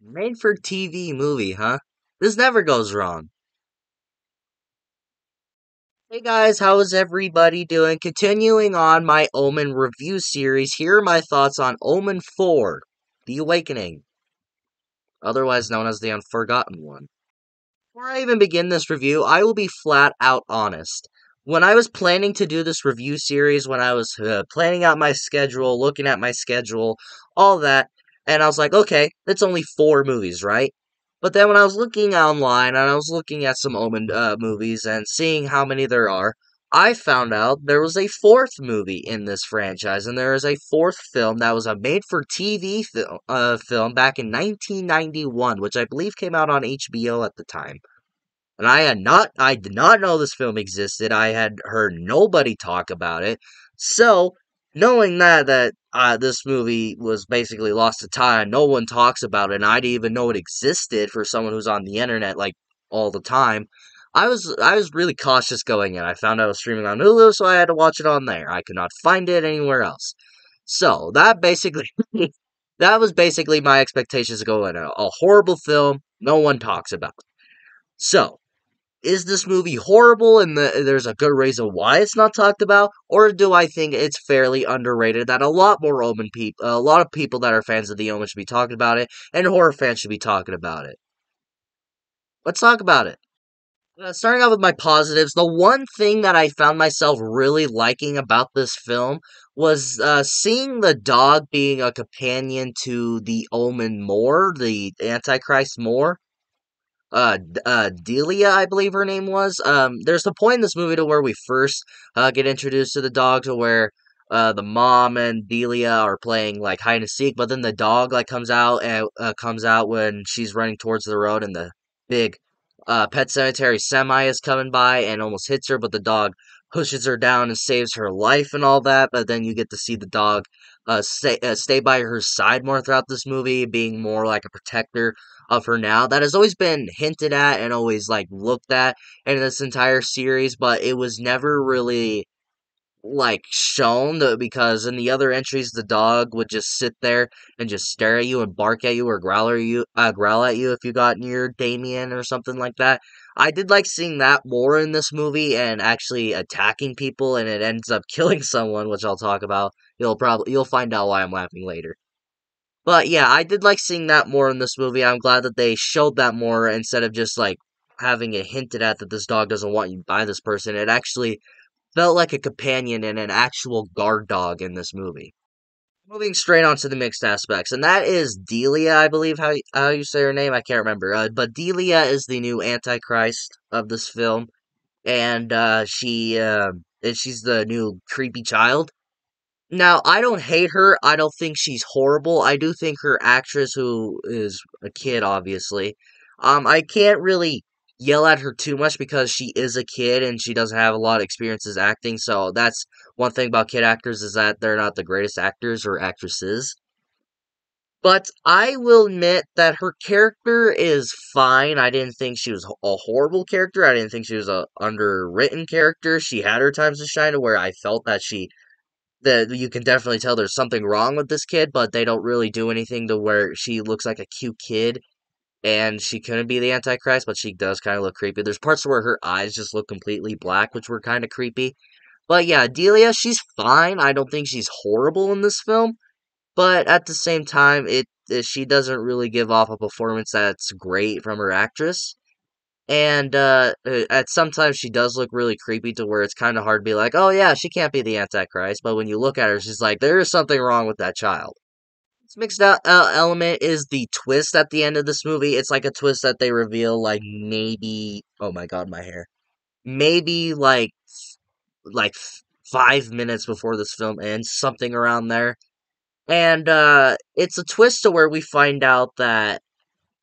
Made for TV movie, huh? This never goes wrong. Hey guys, how is everybody doing? Continuing on my Omen review series, here are my thoughts on Omen 4, The Awakening, otherwise known as the Unforgotten One. Before I even begin this review, I will be flat out honest. When I was planning to do this review series, when I was planning out my schedule, looking at my schedule, all that, and I was like, okay, it's only 4 movies, right? But then when I was looking online and I was looking at some Omen movies and seeing how many there are, I found out there was a fourth movie in this franchise, and there is a fourth film that was a made-for-TV film back in 1991, which I believe came out on HBO at the time. And I did not know this film existed. I had heard nobody talk about it. So, knowing that this movie was basically lost to time, no one talks about it, and I didn't even know it existed for someone who's on the internet like all the time. I was really cautious going in. I found out it was streaming on Hulu, so I had to watch it on there. I could not find it anywhere else. So that basically that was basically my expectations going in. A horrible film no one talks about. So, is this movie horrible and there's a good reason why it's not talked about, or do I think it's fairly underrated that a lot of people that are fans of the Omen should be talking about it, and horror fans should be talking about it? Let's talk about it. Starting out with my positives, the one thing that I found myself really liking about this film was seeing the dog being a companion to the Omen more, the Antichrist more. Delia, I believe her name was. There's the point in this movie to where we first get introduced to the dog, to where the mom and Delia are playing like hide and seek, but then the dog like comes out when she's running towards the road, and the big Pet Cemetery semi is coming by and almost hits her, but the dog pushes her down and saves her life and all that. But then you get to see the dog stay by her side more throughout this movie, being more like a protector of her now. That has always been hinted at and always like looked at in this entire series, but it was never really like shown because in the other entries the dog would just sit there and just stare at you and bark at you or growl at you if you got near Damien or something like that. I did like seeing that more in this movie and actually attacking people, and it ends up killing someone, which I'll talk about. You'll find out why I'm laughing later. But yeah, I did like seeing that more in this movie. I'm glad that they showed that more instead of just like having it hinted at that this dog doesn't want you by this person. It actually felt like a companion and an actual guard dog in this movie. Moving straight on to the mixed aspects, and that is Delia, I believe how you say her name. I can't remember. But Delia is the new Antichrist of this film, and she's the new creepy child. Now, I don't hate her. I don't think she's horrible. I do think her actress, who is a kid, obviously, I can't really yell at her too much because she is a kid and she doesn't have a lot of experiences acting. So that's one thing about kid actors, is that they're not the greatest actors or actresses. But I will admit that her character is fine. I didn't think she was a horrible character. I didn't think she was a underwritten character. She had her times to shine, to where I felt that you can definitely tell there's something wrong with this kid, but they don't really do anything to where she looks like a cute kid, and she couldn't be the Antichrist, but she does kind of look creepy. There's parts where her eyes just look completely black, which were kind of creepy. But yeah, Delia, she's fine. I don't think she's horrible in this film, but at the same time, she doesn't really give off a performance that's great from her actress. And at sometimes she does look really creepy, to where it's kind of hard to be like, oh yeah, she can't be the Antichrist. But when you look at her, she's like, there is something wrong with that child. This mixed out element is the twist at the end of this movie. It's like a twist that they reveal like maybe, oh my god, my hair. Maybe like 5 minutes before this film ends, something around there. And it's a twist to where we find out that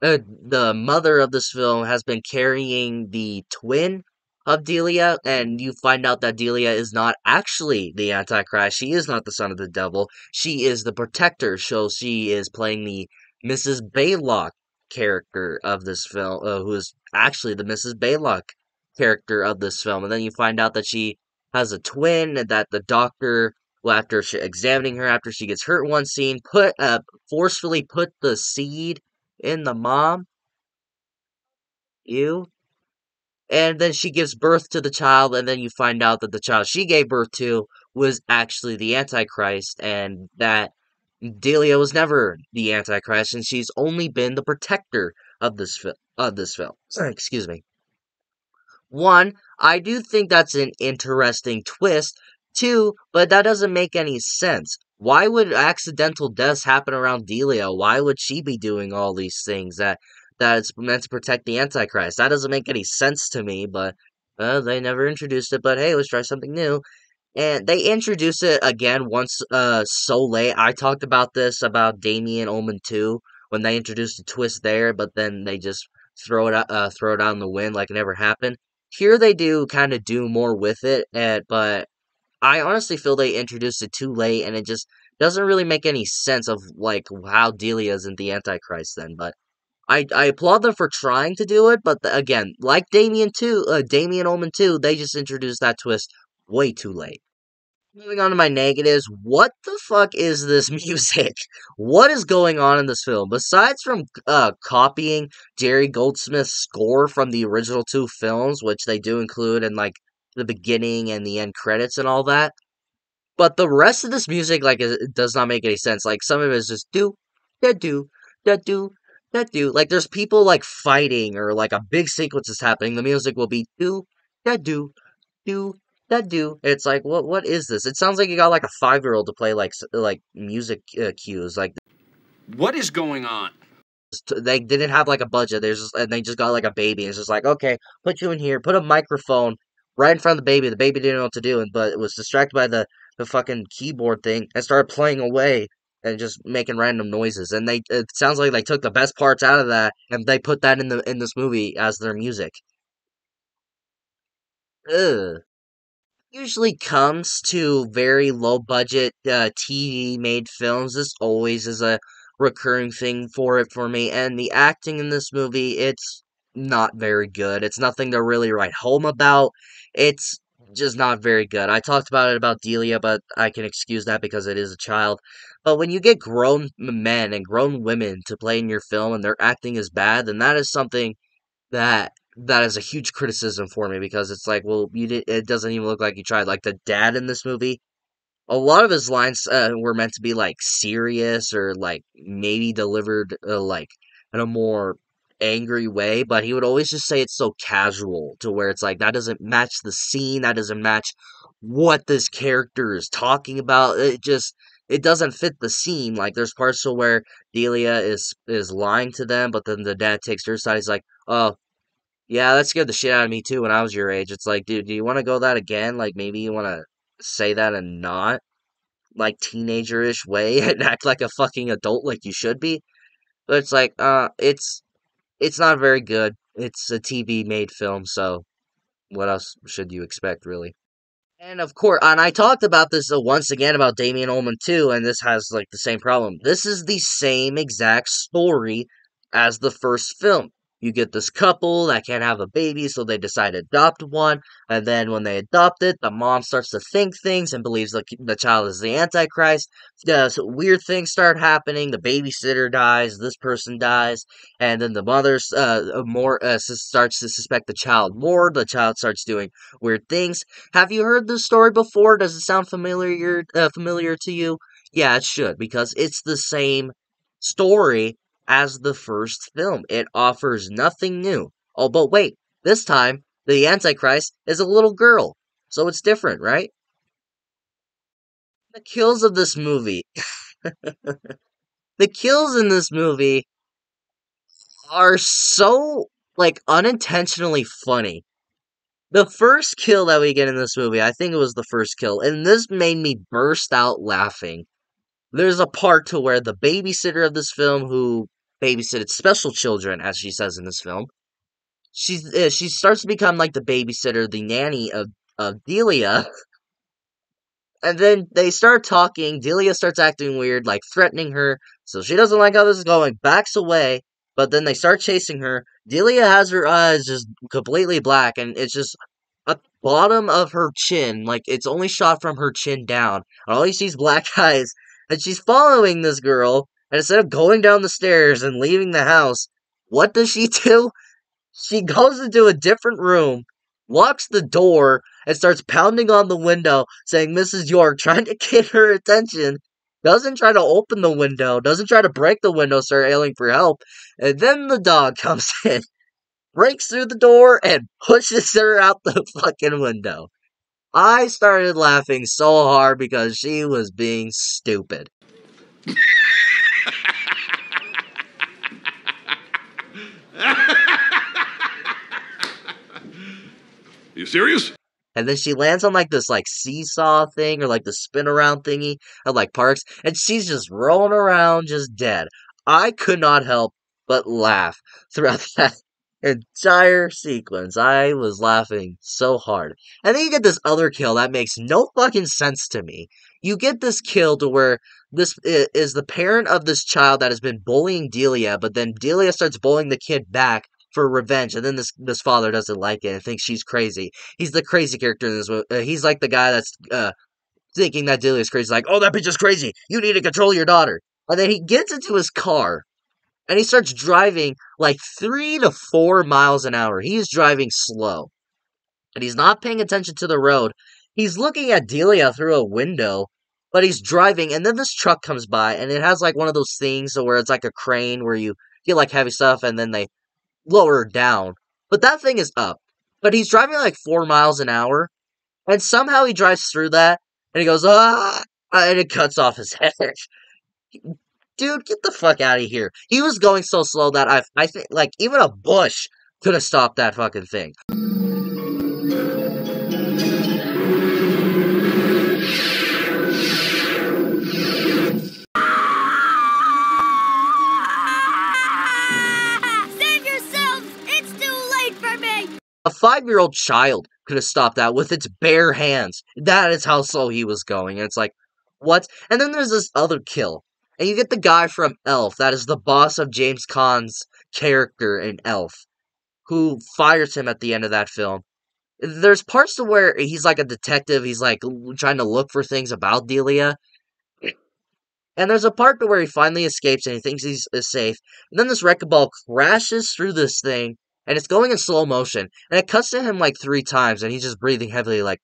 the mother of this film has been carrying the twin of Delia, and you find out that Delia is not actually the Antichrist. She is not the son of the devil. She is the protector. So she is playing the Mrs. Baylock character of this film, who is actually the Mrs. Baylock character of this film. And then you find out that she has a twin, and that the doctor, well, examining her after she gets hurt in one scene, forcefully put the seed in the mom, you. And then she gives birth to the child, and then you find out that the child she gave birth to was actually the Antichrist, and that Delia was never the Antichrist, and she's only been the protector of this film. Sorry, excuse me. One, I do think that's an interesting twist. Two, but that doesn't make any sense. Why would accidental deaths happen around Delia? Why would she be doing all these things that it's meant to protect the Antichrist? That doesn't make any sense to me, but they never introduced it. But hey, let's try something new. And they introduce it again once so late. I talked about this about Damien Omen 2 when they introduced a twist there, but then they just throw it out in the wind like it never happened. Here they do kind of do more with it, but I honestly feel they introduced it too late and it just doesn't really make any sense of like how Delia isn't the Antichrist then, but I applaud them for trying to do it, but again, like Damien Omen 2, they just introduced that twist way too late. Moving on to my negatives, what the fuck is this music? What is going on in this film? Besides from copying Jerry Goldsmith's score from the original two films, which they do include in like the beginning and the end credits and all that, but the rest of this music it does not make any sense. Like some of it is just do that do that do that do. Like there's people like fighting or like a big sequence is happening. The music will be do that do that do. It's like what is this? It sounds like you got like a 5-year-old to play like music cues. Like What is going on? they didn't have like a budget. And they just got like a baby. It's just like okay, put you in here, put a microphone right in front of the baby. The baby didn't know what to do, but it was distracted by the fucking keyboard thing and started playing away and just making random noises. And it sounds like they took the best parts out of that and they put that in this movie as their music. Ugh. Usually comes to very low budget TV made films. This always is a recurring thing for me. And the acting in this movie, it's not very good. It's nothing to really write home about. It's just not very good. I talked about it about Delia, but I can excuse that because it is a child. But when you get grown men and grown women to play in your film and their acting is bad, then that is something that is a huge criticism for me because it's like, well, it doesn't even look like you tried. Like the dad in this movie, a lot of his lines were meant to be like serious or like maybe delivered like in a more angry way, but he would always just say it's so casual to where it's like that doesn't match the scene, that doesn't match what this character is talking about. It doesn't fit the scene. Like there's parts to where Delia is lying to them, but then the dad takes her side. He's like, "Oh, yeah, that scared the shit out of me too when I was your age." It's like, dude, do you want to go that again? Like, maybe you want to say that and not, like, teenager-ish way and act like a fucking adult like you should be? But it's like, it's not very good. It's a TV-made film, so what else should you expect, really? And of course, and I talked about this once again about Damien Ullman too, and this has like the same problem. This is the same exact story as the first film. You get this couple that can't have a baby, so they decide to adopt one, and then when they adopt it, the mom starts to think things and believes the child is the Antichrist. So weird things start happening. The babysitter dies, this person dies, and then the mother starts to suspect the child more. The child starts doing weird things. Have you heard this story before? Does it sound familiar to you? Yeah, it should because it's the same story as the first film. It offers nothing new. Oh, but wait, this time the Antichrist is a little girl, so it's different, right? The kills of this movie, the kills in this movie are so like unintentionally funny. The first kill that we get in this movie, I think it was the first kill, and this made me burst out laughing. There's a part to where the babysitter of this film, who babysitted special children, as she says in this film, she starts to become like the babysitter, the nanny of Delia, and then they start talking. Delia starts acting weird, like threatening her. So she doesn't like how this is going, backs away. But then they start chasing her. Delia has her eyes just completely black, and it's just at the bottom of her chin. Like it's only shot from her chin down. And all you see is black eyes. And she's following this girl. And instead of going down the stairs and leaving the house, what does she do? She goes into a different room, locks the door, and starts pounding on the window, saying Mrs. York, trying to get her attention. Doesn't try to open the window, doesn't try to break the window, start yelling for help. And then the dog comes in, breaks through the door, and pushes her out the fucking window. I started laughing so hard because she was being stupid. You serious? And then she lands on like this like seesaw thing or like the spin around thingy at like parks, and she's just rolling around just dead. I could not help but laugh throughout that entire sequence. I was laughing so hard. And then you get this other kill that makes no fucking sense to me. You get this kill to where is the parent of this child that has been bullying Delia, but then Delia starts bullying the kid back for revenge, and then this father doesn't like it and thinks she's crazy. He's the crazy character in this movie. He's like the guy that's thinking that Delia's crazy. Like, oh, that bitch is crazy. You need to control your daughter. And then he gets into his car and he starts driving like 3 to 4 miles an hour. He's driving slow, and he's not paying attention to the road. He's looking at Delia through a window, but he's driving, and then this truck comes by, and it has like one of those things where it's like a crane where you get like heavy stuff, and then they lower down. But that thing is up. But he's driving like 4 miles an hour, and somehow he drives through that, and he goes, and it cuts off his head. Dude, get the fuck out of here. He was going so slow that I think, like, even a bush could have stopped that fucking thing. A 5-year-old child could have stopped that with its bare hands. That is how slow he was going. And it's like, what? And then there's this other kill. And you get the guy from Elf, that is the boss of James Caan's character in Elf, who fires him at the end of that film. There's parts to where he's like a detective, he's like trying to look for things about Delia. And there's a part to where he finally escapes and he thinks he's safe. And then this wrecking ball crashes through this thing, and it's going in slow motion. And it cuts to him like 3 times, and he's just breathing heavily, like.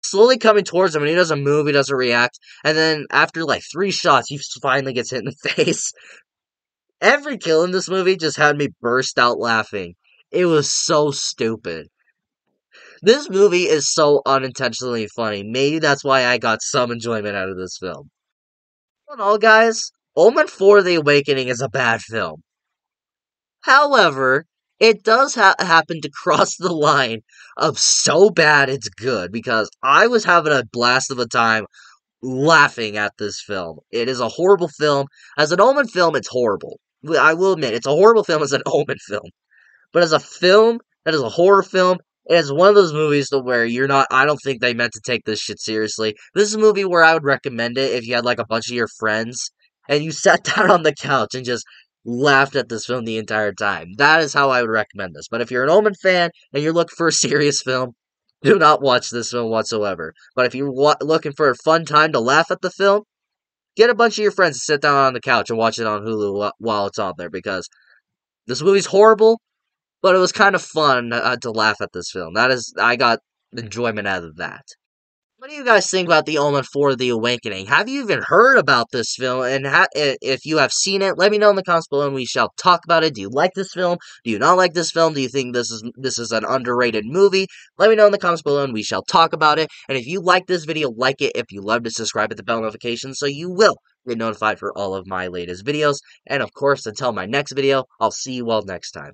Slowly coming towards him, and he doesn't move, he doesn't react, and then after like 3 shots, he finally gets hit in the face. Every kill in this movie just had me burst out laughing. It was so stupid. This movie is so unintentionally funny. Maybe that's why I got some enjoyment out of this film. All in all, guys, Omen 4: The Awakening is a bad film. However, it does happen to cross the line of so bad it's good, because I was having a blast of a time laughing at this film. It is a horrible film. As an Omen film, it's horrible. I will admit, it's a horrible film as an Omen film. But as a film that is a horror film, it is one of those movies to where I don't think they meant to take this shit seriously. This is a movie where I would recommend it if you had like a bunch of your friends, and you sat down on the couch and just laughed at this film the entire time. That is how I would recommend this. But if you're an Omen fan and you're looking for a serious film, do not watch this film whatsoever. But if you're looking for a fun time to laugh at the film, get a bunch of your friends to sit down on the couch and watch it on Hulu while it's on there, because this movie's horrible, but it was kind of fun to laugh at this film. I got enjoyment out of that. What do you guys think about The Omen 4: The Awakening? Have you even heard about this film? And if you have seen it, let me know in the comments below and we shall talk about it. Do you like this film? Do you not like this film? Do you think this is an underrated movie? Let me know in the comments below and we shall talk about it. And if you like this video, like it. If you love to subscribe, hit the bell notification so you will get notified for all of my latest videos. And of course, until my next video, I'll see you all next time.